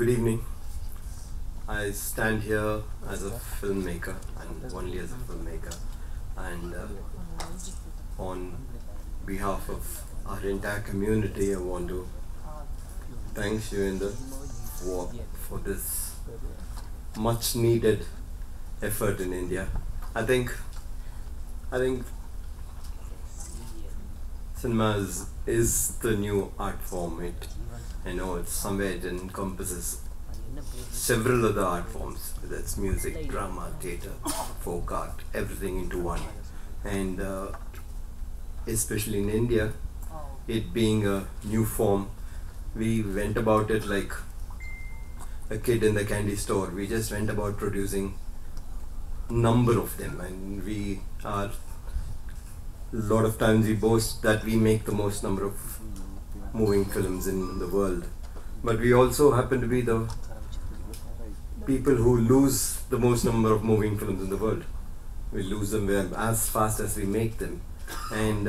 Good evening. I stand here as a filmmaker and only as a filmmaker, and on behalf of our entire community I want to thank Shivendra for this much needed effort in India. I think cinema is the new art form. It's somewhere it encompasses several other art forms, whether it's music, drama, theatre, folk art, everything into one. And especially in India, it being a new form, we went about it like a kid in the candy store. We just went about producing number of them, and we are a lot of times we boast that we make the most number of moving films in the world, but we also happen to be the people who lose the most number of moving films in the world. We lose them as fast as we make them, and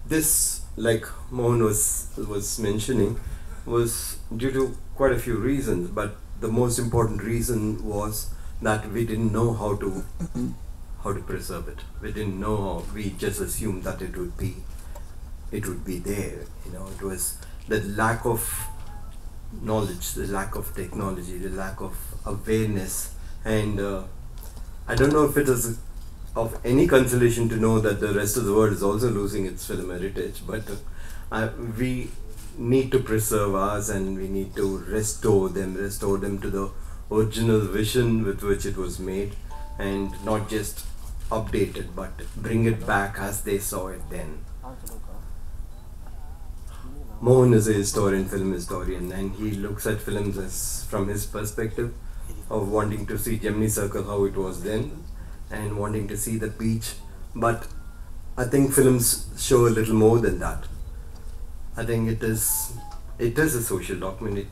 this, like Mohan was mentioning, was due to quite a few reasons, but the most important reason was that we didn't know how to preserve it. We didn't know how. We just assumed that it would be there. It was the lack of knowledge, the lack of technology, the lack of awareness, and I don't know if it is of any consolation to know that the rest of the world is also losing its film heritage, but we need to preserve ours, and we need to restore them to the original vision with which it was made, and not just update it, but bring it back as they saw it then. Mohan is a film historian, and he looks at films as from his perspective of wanting to see Gemini Circle how it was then, and wanting to see the beach. But I think films show a little more than that. I think it is a social document,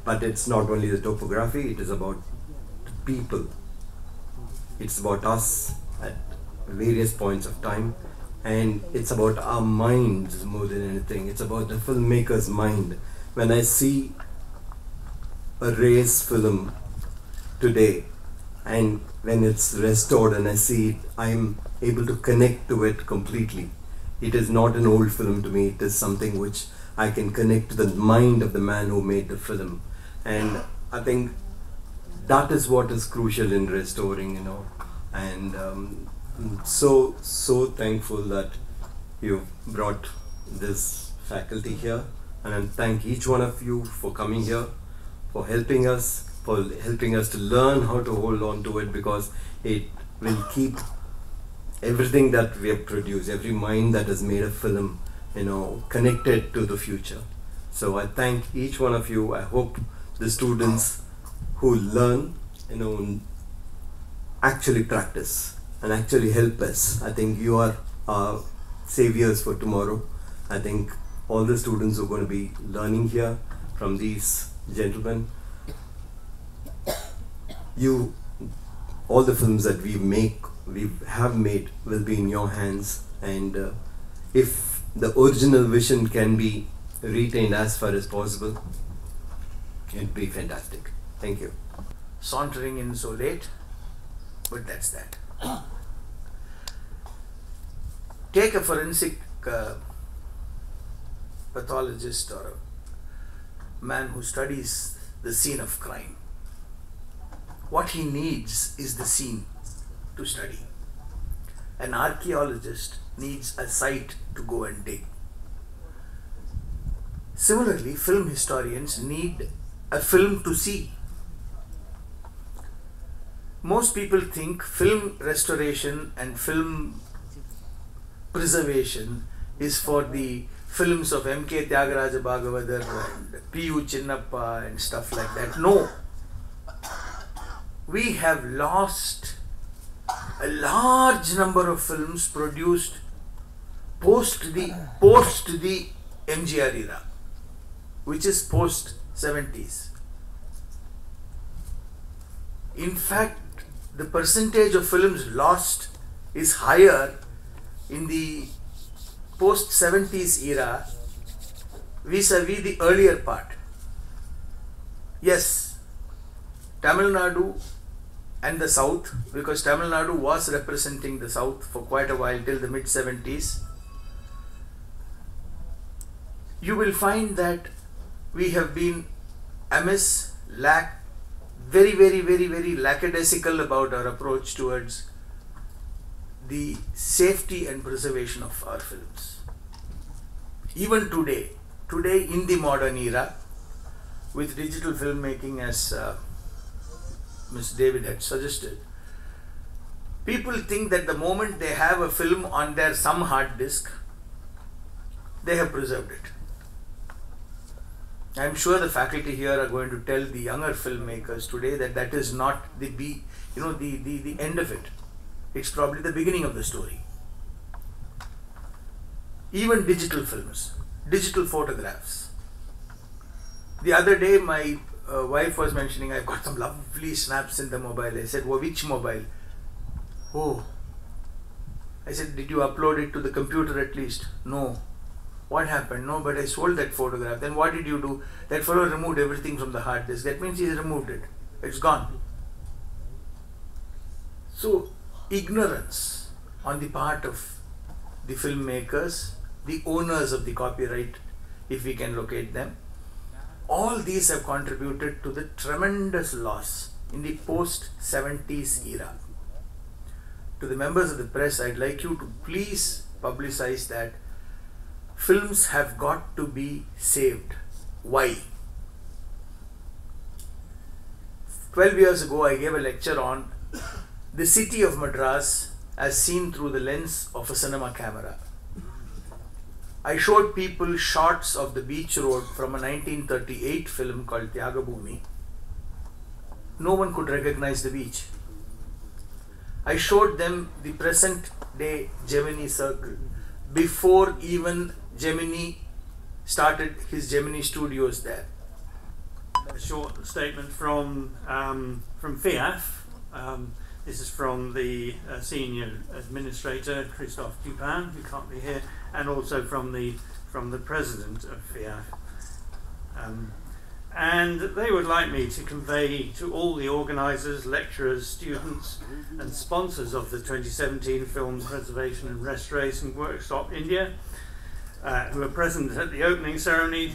but it's not only the topography, it is about the people. It's about us at various points of time, and it's about our minds more than anything. It's about the filmmaker's mind. When I see a race film today, and when it's restored and I see it, I'm able to connect to it completely. It is not an old film to me, it is something which I can connect to the mind of the man who made the film. And I think that is what is crucial in restoring, and I'm so thankful that you brought this faculty here, and I thank each one of you for coming here, for helping us to learn how to hold on to it, because it will keep everything that we have produced, every mind that has made a film, connected to the future. So I thank each one of you. I hope the students who learn, actually practice and actually help us. I think you are our saviors for tomorrow. I think all the students who are going to be learning here from these gentlemen, all the films that we have made will be in your hands, and if the original vision can be retained as far as possible, it'd be fantastic. Thank you. Sauntering in so late, but that's that. Take a forensic pathologist or a man who studies the scene of crime. What he needs is the scene to study. An archaeologist needs a site to go and dig. Similarly, film historians need a film to see. Most people think film restoration and film preservation is for the films of M.K. Tyagaraja Bhagavathar and P.U. Chinnappa and stuff like that. No. We have lost a large number of films produced post the MGR era, which is post 70s. In fact, the percentage of films lost is higher in the post 70s era vis-a-vis the earlier part. Yes, Tamil Nadu and the South, because Tamil Nadu was representing the South for quite a while till the mid-70s, you will find that we have been amiss, very lackadaisical about our approach towards the safety and preservation of our films. Even today in the modern era, with digital filmmaking, as Ms. David had suggested, people think that the moment they have a film on their some hard disk, they have preserved it. I am sure the faculty here are going to tell the younger filmmakers today that that is not the end of it. It's probably the beginning of the story. Even digital films, digital photographs. The other day my wife was mentioning, I've got some lovely snaps in the mobile. I said, well, which mobile? Oh. I said, did you upload it to the computer at least? No. What happened? No, but I sold that photograph. Then what did you do? That fellow removed everything from the hard disk. That means he's removed it. It's gone. So, ignorance on the part of the filmmakers, the owners of the copyright, if we can locate them, all these have contributed to the tremendous loss in the post-70s era. To the members of the press, I'd like you to please publicize that films have got to be saved. Why? 12 years ago, I gave a lecture on the city of Madras as seen through the lens of a cinema camera. I showed people shots of the beach road from a 1938 film called Tyagabhumi. No one could recognize the beach. I showed them the present day Gemini Circle before even Gemini started his Gemini studios there. A short statement from FIAF. This is from the senior administrator, Christophe Dupin, who can't be here, and also from the president of FIAF. And they would like me to convey to all the organisers, lecturers, students and sponsors of the 2017 Film Preservation and Restoration Workshop India, who are present at the opening ceremony,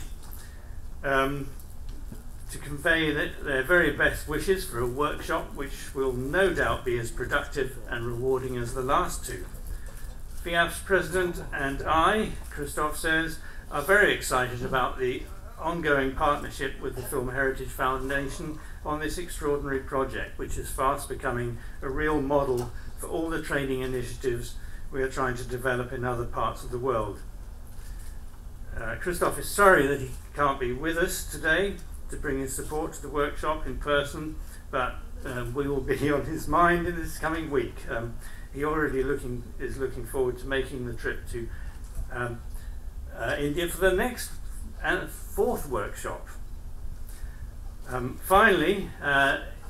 to convey their very best wishes for a workshop which will no doubt be as productive and rewarding as the last two. FIAF's president and I, Christophe says, are very excited about the ongoing partnership with the Film Heritage Foundation on this extraordinary project, which is fast becoming a real model for all the training initiatives we are trying to develop in other parts of the world. Christophe is sorry that he can't be with us today to bring his support to the workshop in person, but we will be on his mind in this coming week. He already is looking forward to making the trip to India for the next and fourth workshop. Finally,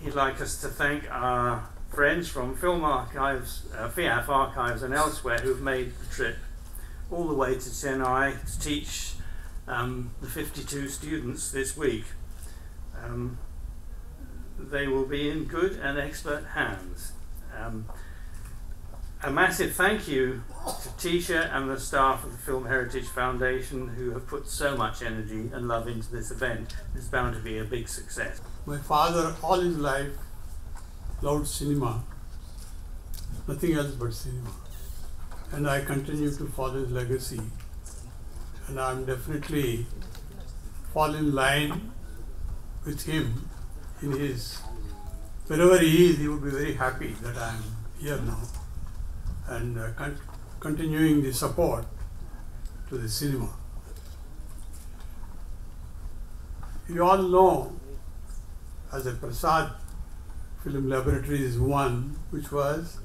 he'd like us to thank our friends from Film Archives, FIAF Archives and elsewhere who have made the trip all the way to Chennai to teach the 52 students this week. They will be in good and expert hands. A massive thank you to Tisha and the staff of the Film Heritage Foundation who have put so much energy and love into this event. It's bound to be a big success. My father all his life loved cinema, nothing else but cinema. And I continue to follow his legacy. And I'm definitely fall in line with him in his, wherever he is, he would be very happy that I'm here now and continuing the support to the cinema. You all know, as a Prasad Film Laboratory is one which was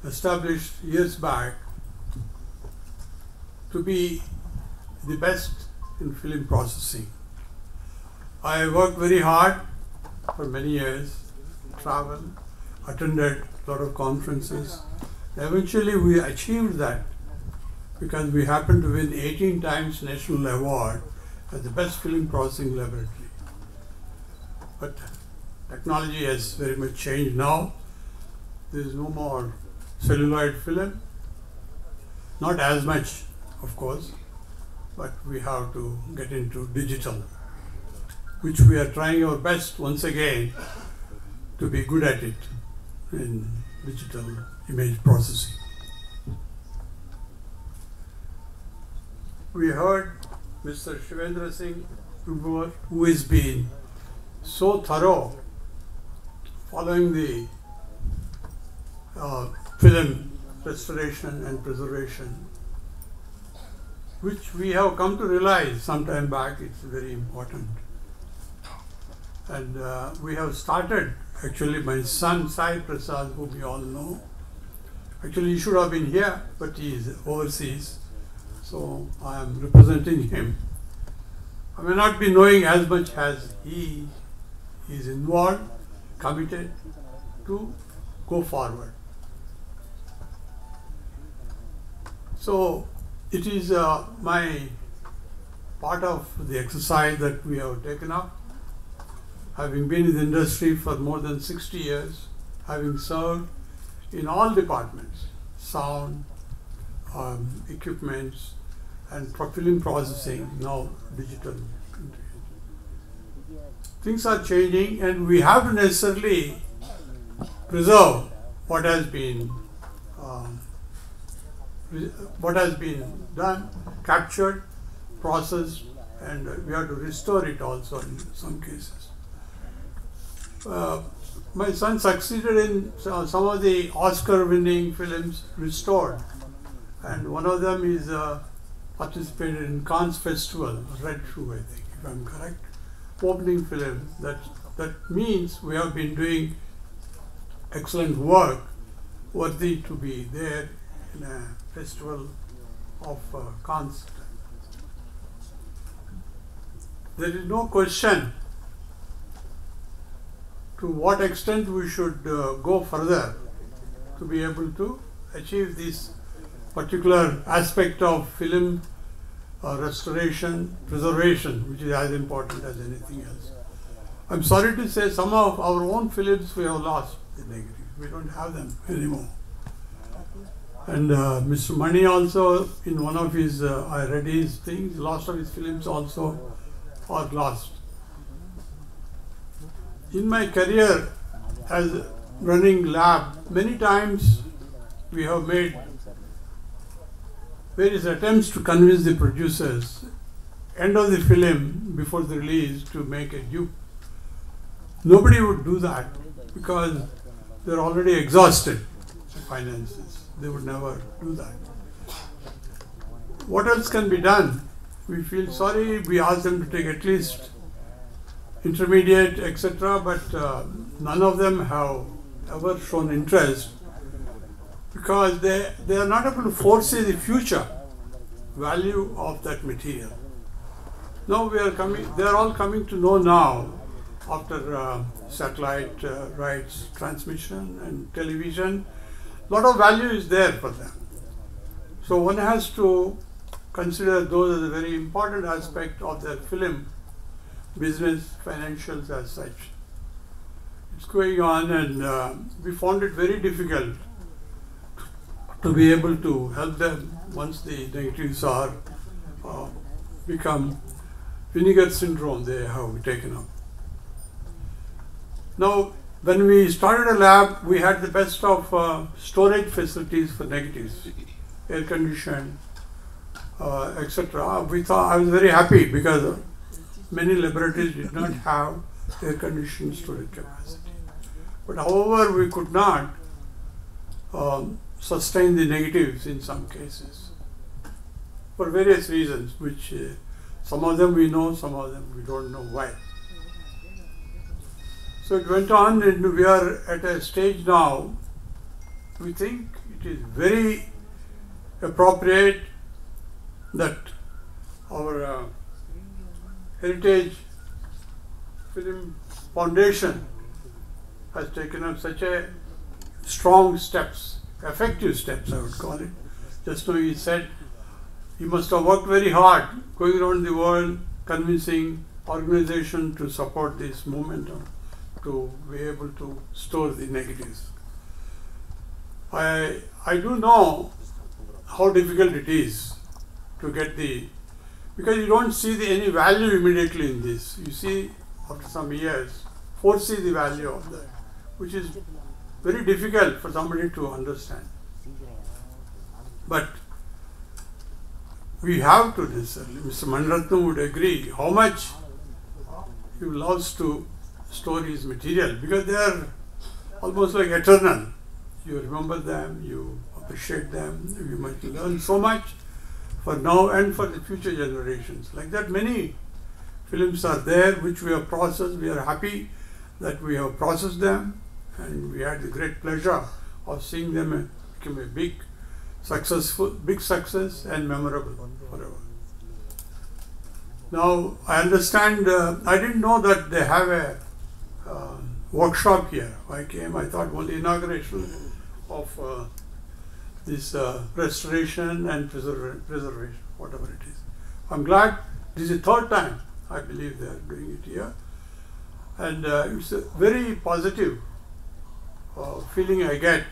established years back to be the best in film processing. I worked very hard for many years, traveled, attended a lot of conferences. Eventually we achieved that because we happened to win 18 times national award as the best film processing laboratory. But technology has very much changed now. There is no more celluloid film, not as much, of course, but we have to get into digital, which we are trying our best once again to be good at it in digital image processing. We heard Mr. Shivendra Singh, who has been so thorough following the film restoration and preservation, which we have come to realize some time back it's very important. And we have started, actually my son Sai Prasad, whom you all know, actually he should have been here, but he is overseas, so I am representing him. I may not be knowing as much as he is involved, committed to go forward. So it is my part of the exercise that we have taken up. Having been in the industry for more than 60 years, having served in all departments, sound, equipments, and film processing, now digital. Things are changing, and we have to necessarily preserve what has been done, captured, processed, and we have to restore it also in some cases. My son succeeded in some of the Oscar-winning films restored, and one of them is participated in Cannes Festival, Red Shoe, I think, if I'm correct, opening film. That means we have been doing excellent work, worthy to be there in a festival of Cannes. There is no question to what extent we should go further to be able to achieve this particular aspect of film restoration, preservation, which is as important as anything else. I'm sorry to say some of our own films we have lost the negatives. We don't have them anymore. And Mr. Mani also, in one of his, I read his things, lots of his films also are lost. In my career as running lab, many times we have made various attempts to convince the producers, end of the film before the release, to make a dupe. Nobody would do that because they're already exhausted the finances. They would never do that. What else can be done? We feel sorry, we ask them to take at least intermediate, etc., but none of them have ever shown interest because they are not able to foresee the future value of that material. Now they are all coming to know now, after satellite rights transmission and television, a lot of value is there for them. So one has to consider those as a very important aspect of their film business, financials as such. It's going on, and we found it very difficult to be able to help them once the negatives are become vinegar syndrome they have taken up. Now, when we started a lab, we had the best of storage facilities for negatives, air conditioned, etc. We thought, I was very happy because many laboratories did not have air conditioned storage capacity. But however, we could not sustain the negatives in some cases for various reasons, which some of them we know, some of them we don't know why. So it went on, and we are at a stage now, we think it is very appropriate that our Heritage Film Foundation has taken up such a strong steps, effective steps I would call it. Just now he said He must have worked very hard, going around the world, convincing organizations to support this momentum, to be able to store the negatives. I do know how difficult it is to get because you don't see any value immediately in this. You see, after some years, foresee the value of that, which is very difficult for somebody to understand. But we have to this. Mr. Maniratnam would agree how much he loves to store his material, because they are almost like eternal. You remember them, you appreciate them, you might learn so much for now and for the future generations. Like that, many films are there which we have processed. We are happy that we have processed them, and we had the great pleasure of seeing them become a big success and memorable forever. Now, I understand, I didn't know that they have a workshop here. I came, I thought only inauguration of this restoration and preservation, whatever it is. I'm glad this is the third time I believe they are doing it here. And it's a very positive feeling I get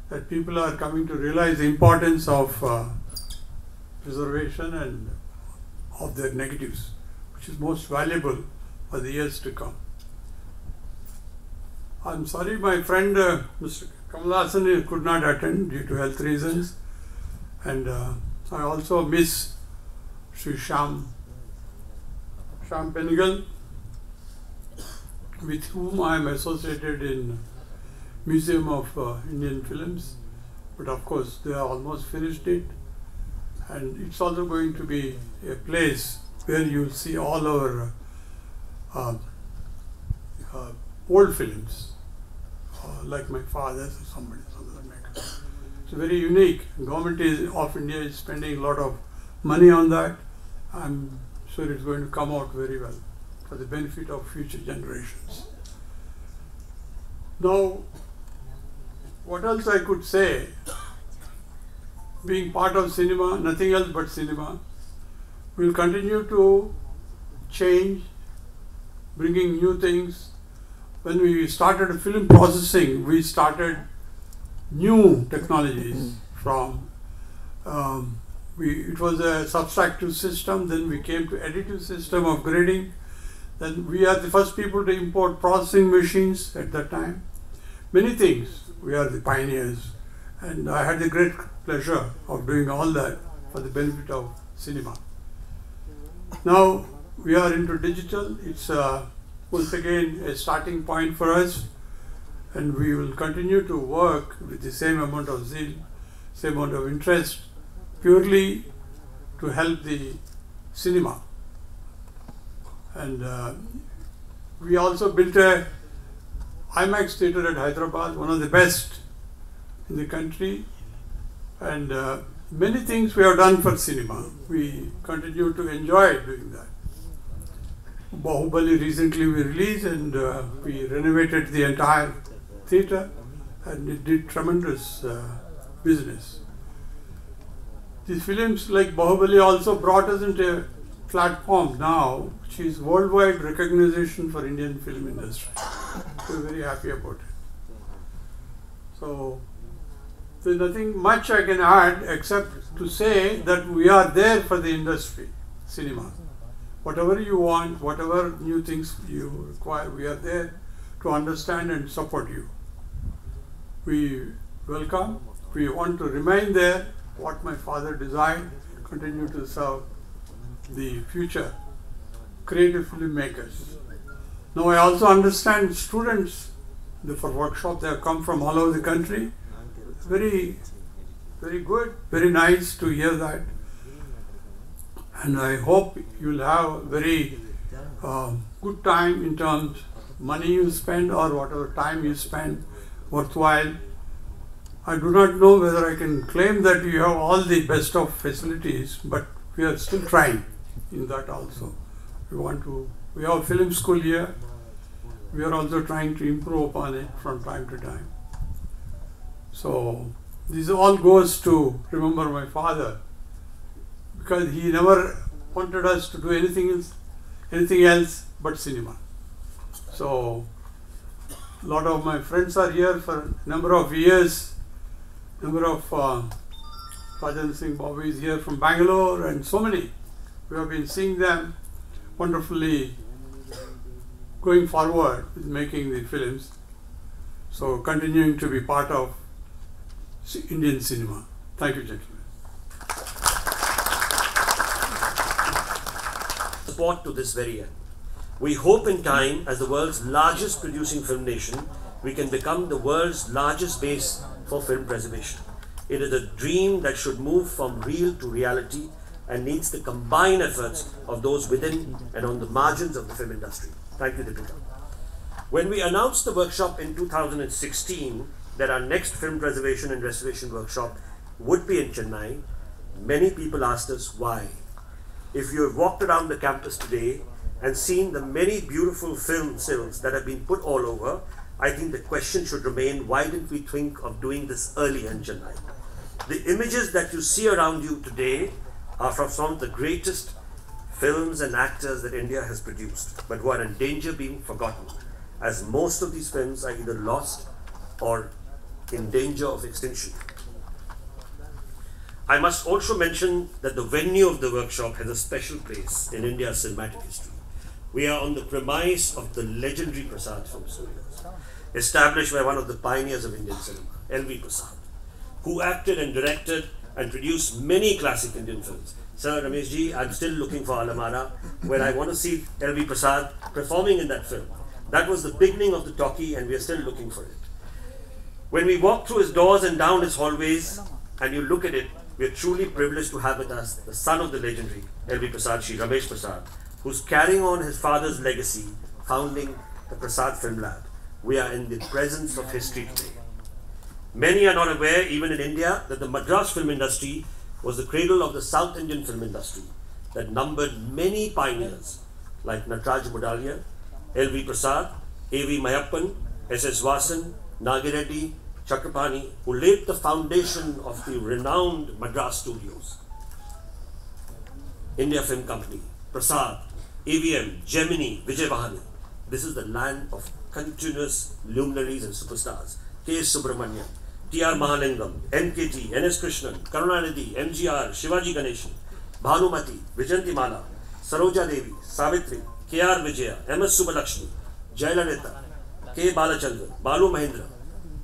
that people are coming to realize the importance of preservation and of their negatives, which is most valuable for the years to come. I'm sorry my friend Mr. Kamalasan could not attend due to health reasons, and I also miss Sri Sham Penigal, with whom I am associated in Museum of Indian Films, but of course they have almost finished it, and it's also going to be a place where you see all our old films, like my father's or somebody like that. It's very unique. Government of India is spending a lot of money on that. I'm sure it's going to come out very well for the benefit of future generations. Now, what else I could say? Being part of cinema, nothing else but cinema, we will continue to change, bringing new things. When we started film processing, we started new technologies from, it was a subtractive system, then we came to additive system of grading. Then we are the first people to import processing machines at that time. Many things, we are the pioneers, and I had the great pleasure of doing all that for the benefit of cinema. Now we are into digital. It's once again a starting point for us, and we will continue to work with the same amount of zeal, same amount of interest, purely to help the cinema. And we also built a IMAX theatre at Hyderabad, one of the best in the country, and many things we have done for cinema. We continue to enjoy doing that. Bahubali recently we released, and we renovated the entire theatre, and it did tremendous business. These films like Bahubali also brought us into a platform now which is worldwide recognition for Indian film industry. We're very happy about it. So there's nothing much I can add except to say that we are there for the industry, cinema. Whatever you want, whatever new things you require, we are there to understand and support you. We welcome, we want to remain there, what my father designed, continue to serve the future creative filmmakers. Now I also understand students for workshop, they have come from all over the country. Very, very good, very nice to hear that. And I hope you'll have very good time in terms of money you spend or whatever time you spend, worthwhile. I do not know whether I can claim that you have all the best of facilities, but we are still trying in that also. We have a film school here. We are also trying to improve upon it from time to time. So this all goes to remember my father, because he never wanted us to do anything else but cinema. So a lot of my friends are here for a number of years. Rajan Singh Bobby is here from Bangalore, and so many. We have been seeing them wonderfully going forward with making the films. So continuing to be part of Indian cinema. Thank you, gentlemen. Support to this very end. We hope in time, as the world's largest producing film nation, we can become the world's largest base for film preservation. It is a dream that should move from real to reality and needs the combined efforts of those within and on the margins of the film industry. Thank you, Deepika. When we announced the workshop in 2016 that our next film preservation and restoration workshop would be in Chennai, many people asked us why. If you have walked around the campus today and seen the many beautiful film stills that have been put all over, I think the question should remain, why didn't we think of doing this earlier in Chennai? The images that you see around you today are from some of the greatest films and actors that India has produced, but who are in danger of being forgotten, as most of these films are either lost or in danger of extinction. I must also mention that the venue of the workshop has a special place in India's cinematic history. We are on the premise of the legendary Prasad Film Studios, established by one of the pioneers of Indian cinema, L.V. Prasad, who acted and directed and produced many classic Indian films. Sir Rameshji, I'm still looking for Alamara, where I want to see L.V. Prasad performing in that film. That was the beginning of the talkie, and we are still looking for it. When we walk through his doors and down his hallways, and you look at it, we are truly privileged to have with us the son of the legendary L.V. Prasad, Shri Ramesh Prasad, who's carrying on his father's legacy, founding the Prasad Film Lab. We are in the presence of history today. Many are not aware, even in India, that the Madras film industry was the cradle of the South Indian film industry that numbered many pioneers like Nataraj Mudalia, L.V. Prasad, A.V. Mayappan, S.S. Vasan, Nagireddy, Chakrapani, who laid the foundation of the renowned Madras studios. India Film Company, Prasad, AVM, Gemini, Vijayvahani. This is the land of continuous luminaries and superstars. K.S. Subramanian, T.R. Mahalingam, M.K.T., N.S. Krishnan, Karunanidhi, M.G.R., Shivaji Ganeshan, Bhanumati, Vijayanti Mala, Saroja Devi, Savitri, K.R. Vijaya, M.S. Subbalakshmi, Jayalalitha, K. Balachandran, Balu Mahendra,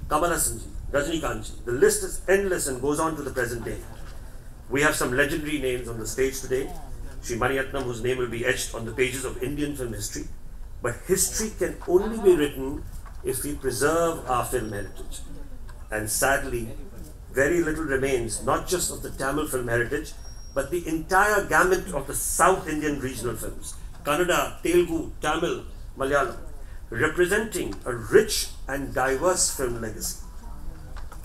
Kamal Hassanji, Rajnikantji. The list is endless and goes on to the present day. We have some legendary names on the stage today. Sri Maniatnam, whose name will be etched on the pages of Indian film history. But history can only be written if we preserve our film heritage. And sadly, very little remains, not just of the Tamil film heritage, but the entire gamut of the South Indian regional films, Kannada, Telugu, Tamil, Malayalam, representing a rich and diverse film legacy.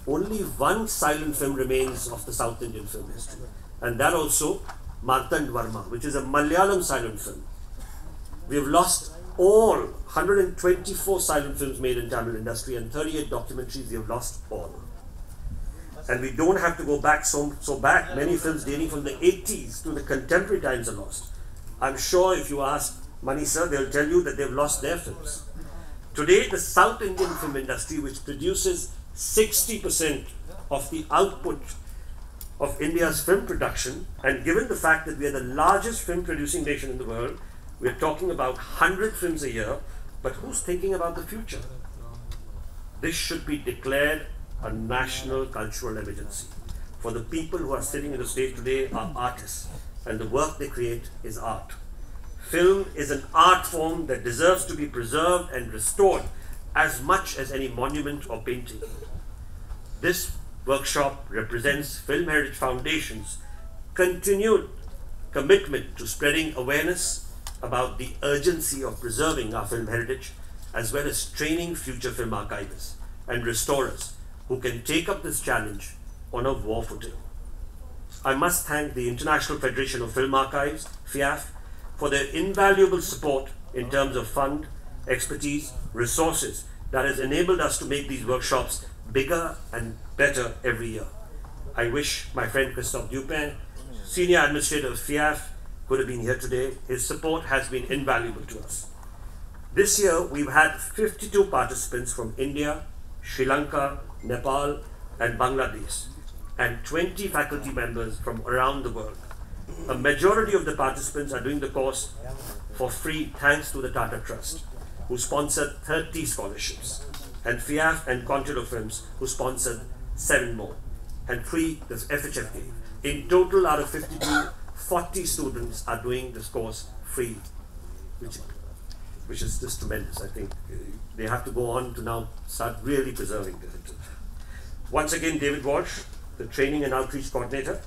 Only one silent film remains of the South Indian film history, and that also Martand Varma, which is a Malayalam silent film. We have lost all 124 silent films made in Tamil industry and 38 documentaries. We have lost all. And we don't have to go back so back. Many films dating from the 80s to the contemporary times are lost. I'm sure if you ask Mani sir, they'll tell you that they've lost their films. Today, the South Indian film industry, which produces 60% of the output of India's film production, and given the fact that we are the largest film producing nation in the world, we are talking about 100 films a year, but who's thinking about the future? This should be declared a national cultural emergency. For the people who are sitting on the stage today are artists, and the work they create is art. Film is an art form that deserves to be preserved and restored as much as any monument or painting. This workshop represents Film Heritage Foundation's continued commitment to spreading awareness about the urgency of preserving our film heritage, as well as training future film archivists and restorers who can take up this challenge on a war footing. I must thank the International Federation of Film Archives, FIAF, for their invaluable support in terms of fund, expertise, resources that has enabled us to make these workshops bigger and better every year. I wish my friend Christophe Dupin, Senior Administrator of FIAF, could have been here today. His support has been invaluable to us. This year, we've had 52 participants from India, Sri Lanka, Nepal, and Bangladesh, and 20 faculty members from around the world. A majority of the participants are doing the course for free thanks to the Tata Trust, who sponsored 30 scholarships, and FIAF and Contour Films, who sponsored 7 more, and 3 the FHF gave. In total, out of 52, 40 students are doing this course free, which is just tremendous. I think they have to go on to now start really preserving this. Once again, David Walsh, the Training and Outreach Coordinator,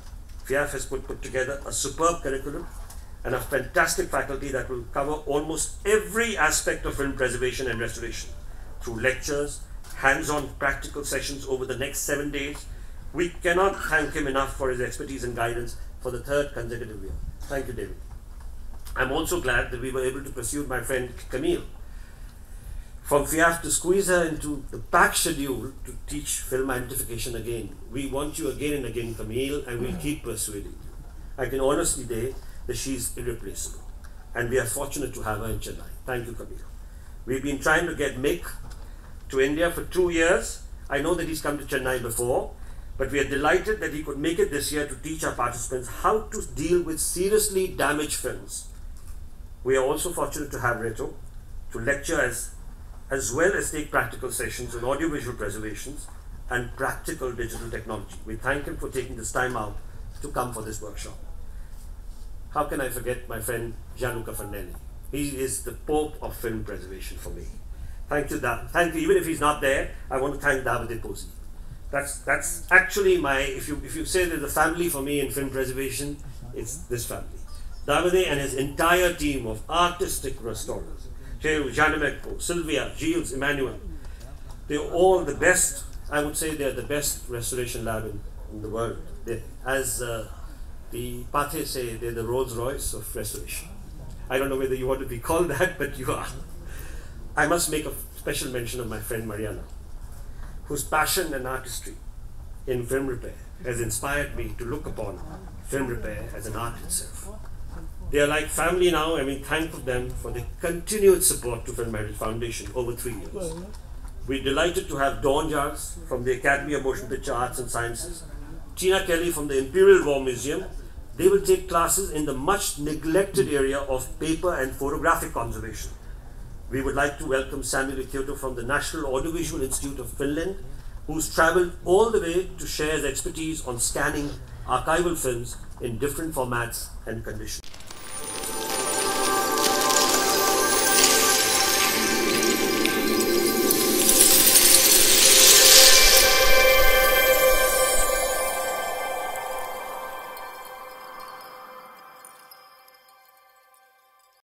FIAF has put together a superb curriculum and a fantastic faculty that will cover almost every aspect of film preservation and restoration through lectures, hands-on practical sessions over the next 7 days. We cannot thank him enough for his expertise and guidance for the 3rd consecutive year. Thank you, David. I'm also glad that we were able to pursue my friend Camille from FIAF to squeeze her into the packed schedule to teach film identification again. We want you again and again, Camille, and we'll keep persuading you. I can honestly say that she's irreplaceable, and we are fortunate to have her in Chennai. Thank you, Camille. We've been trying to get Mick to India for 2 years. I know that he's come to Chennai before, but we are delighted that he could make it this year to teach our participants how to deal with seriously damaged films. We are also fortunate to have Reto to lecture as well as take practical sessions on audiovisual preservations and practical digital technology. We thank him for taking this time out to come for this workshop. How can I forget my friend Gianluca Fannelli? He is the Pope of film preservation for me. Thank you, thank you. Even if he's not there, I want to thank Davide Pozzi. That's actually my, if you say there's a family for me in film preservation, it's this family. Davide and his entire team of artistic restorers, Gianluca, Sylvia, Gilles, Emmanuel, they're all the best. I would say they're the best restoration lab in the world. As the Pathe say, they're the Rolls Royce of restoration. I don't know whether you want to be called that, but you are. I must make a special mention of my friend Mariana, whose passion and artistry in film repair has inspired me to look upon film repair as an art itself. They are like family now, and we thank them for their continued support to Film Heritage Foundation over 3 years. We're delighted to have Dawn Giles from the Academy of Motion Picture Arts and Sciences, Tina Kelly from the Imperial War Museum. They will take classes in the much neglected area of paper and photographic conservation. We would like to welcome Samuel Kyoto from the National Audiovisual Institute of Finland, who's traveled all the way to share his expertise on scanning archival films in different formats and conditions.